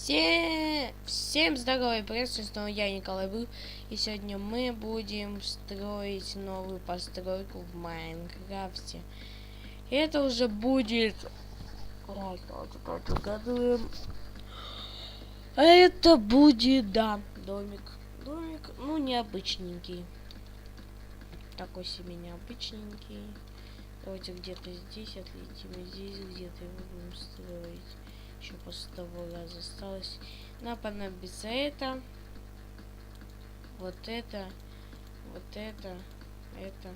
Всем здорово и приветствую, снова я, Николай Был, и сегодня мы будем строить новую постройку в Майнкрафте. И это уже будет... А это будет, да, домик. Домик, ну, необычненький. Такой себе необычненький. Давайте где-то здесь отлетим, и здесь где-то его будем строить. Еще после того раза осталось. Нам понадобится это. Вот это. Вот это. Это.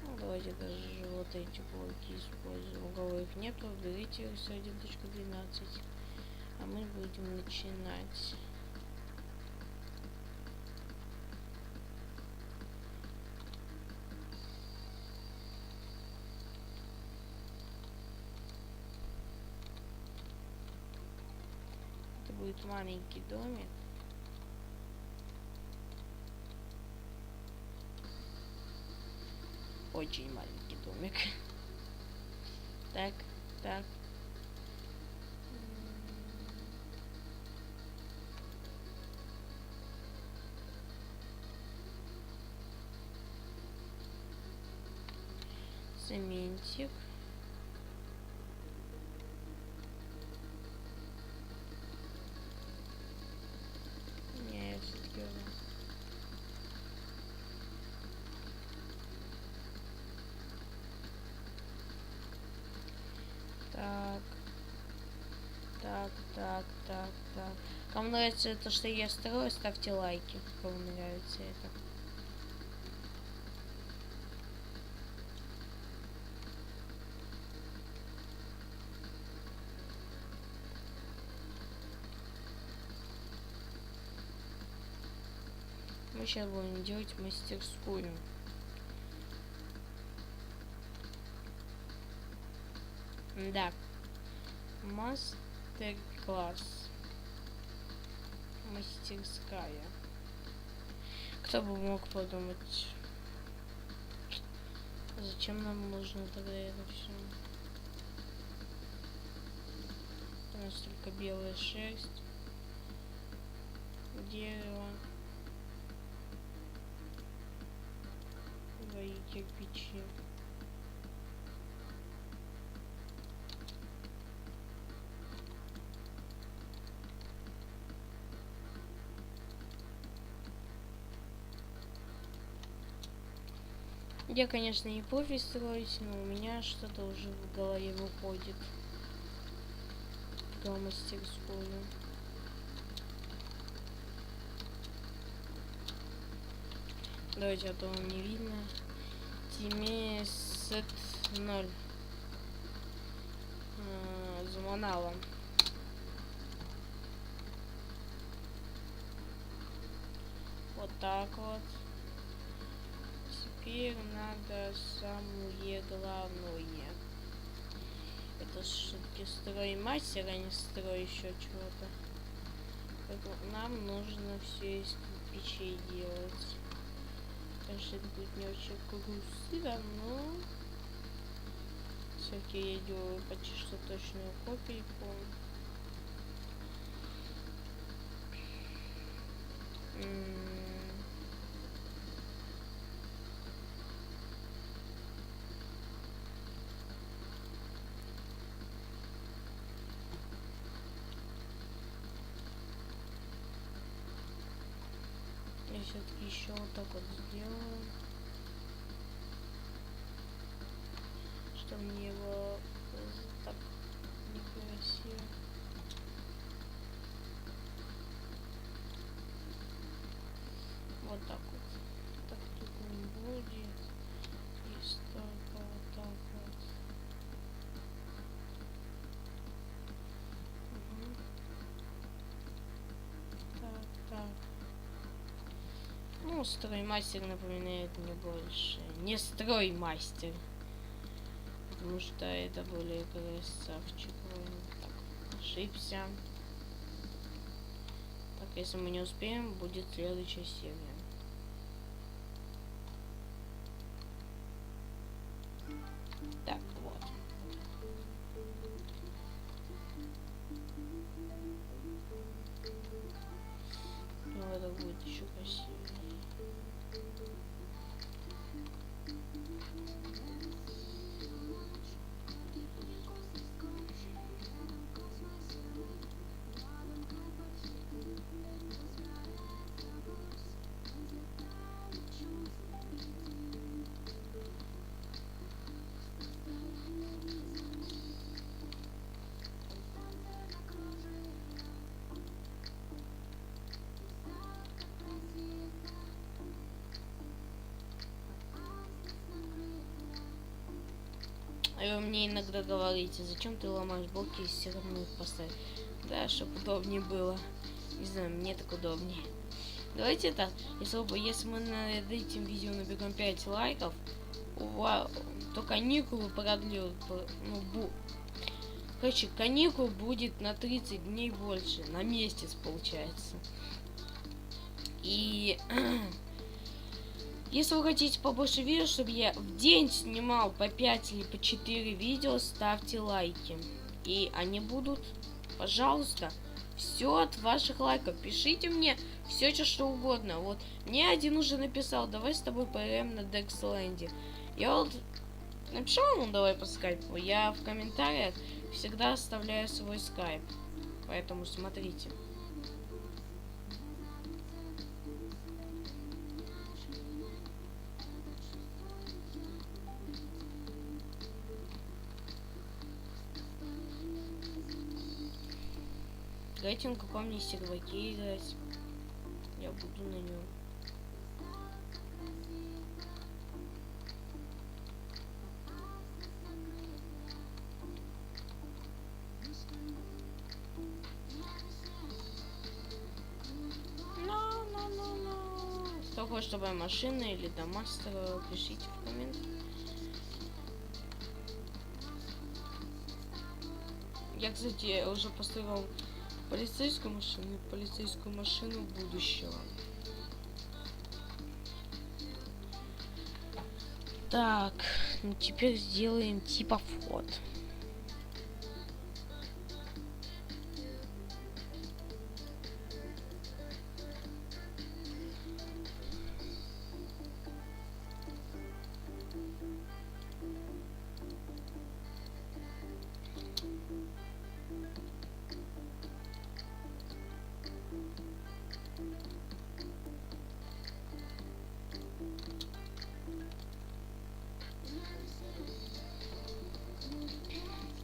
Ну, давайте даже вот эти блоки используем. У кого их нету, берите с 1.12. А мы будем начинать. Это будет маленький домик. Очень маленький домик. Так, так. Цементик. Не, я все-таки... Так. Кому нравится то, что я строю, ставьте лайки. Кому нравится это. Мы сейчас будем делать мастерскую. Да. Мастер-класс. Мастерская. Кто бы мог подумать, зачем нам нужно тогда это все? У нас только белая шерсть, дерево, и кирпичи. Я, конечно, не профи строить, но у меня что-то уже в голове выходит про мастерскую. Давайте, а то вам не видно. Тиме сет 0. Заманала. Вот так вот. Теперь надо самое главное. Это все-таки строймастер, а не строй еще чего-то. Нам нужно все из кирпичей делать. Конечно, это будет не очень грустно, но все-таки я делаю почти что точную копийку. Я все-таки еще вот так вот сделаю, чтобы мне было так некрасиво. Вот так вот. Так тут не будет. И столько вот так вот. Так. Ну, строймастер напоминает мне больше. Не строймастер. Потому что это более красавчик. Так, ошибся. Так, если мы не успеем, будет следующая серия. Так, вот. Ну, это будет еще красивее. А вы мне иногда говорите, зачем ты ломаешь блоки, если все равно их поставить? Да, чтобы удобнее было. Не знаю, мне так удобнее. Давайте так, если мы над этим видео наберем 5 лайков, то каникулы продлят. Короче, каникул будет на 30 дней больше, на месяц получается. И если вы хотите побольше видео, чтобы я в день снимал по 5 или по 4 видео, ставьте лайки. И они будут, пожалуйста, все от ваших лайков. Пишите мне все, что угодно. Вот мне один уже написал, давай с тобой поиграем на Дексленде. Я вот написал ему давай по скайпу. Я в комментариях всегда оставляю свой скайп. Поэтому смотрите. Давайте на каком мне серваке играть. Я буду на нем. Кто хочет, чтобы я машина или дома строил, пишите в комментариях. Я, кстати, уже построил полицейскую машину будущего. Так, ну теперь сделаем типа вход.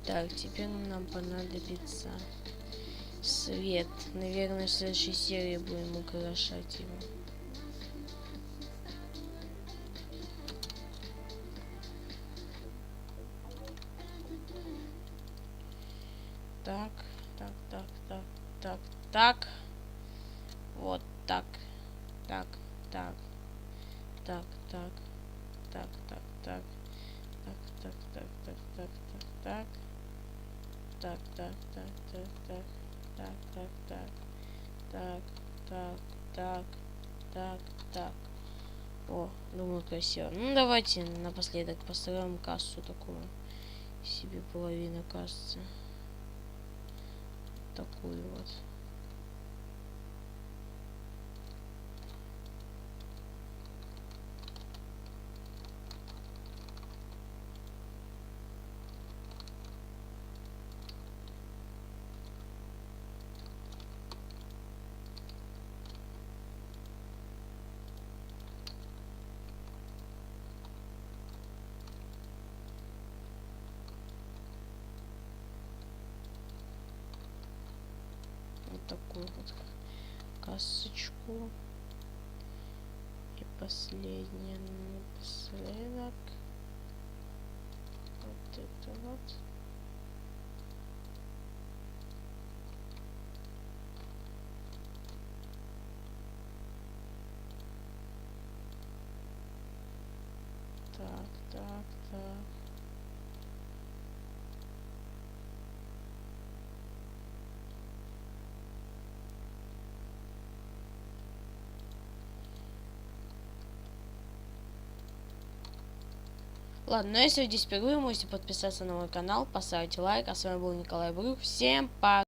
Так, теперь нам понадобится свет. Наверное, в следующей серии будем украшать его. Так. Вот так. Так. О, думаю, красиво. Ну, давайте напоследок построим кассу такую. Себе половину кассы. Такую вот. Вот такую вот касочку. И последнее напоследок. Вот это вот. Так. Ладно, ну если вы здесь впервые, можете подписаться на мой канал, поставить лайк. А с вами был Николай Брюх. Всем пока!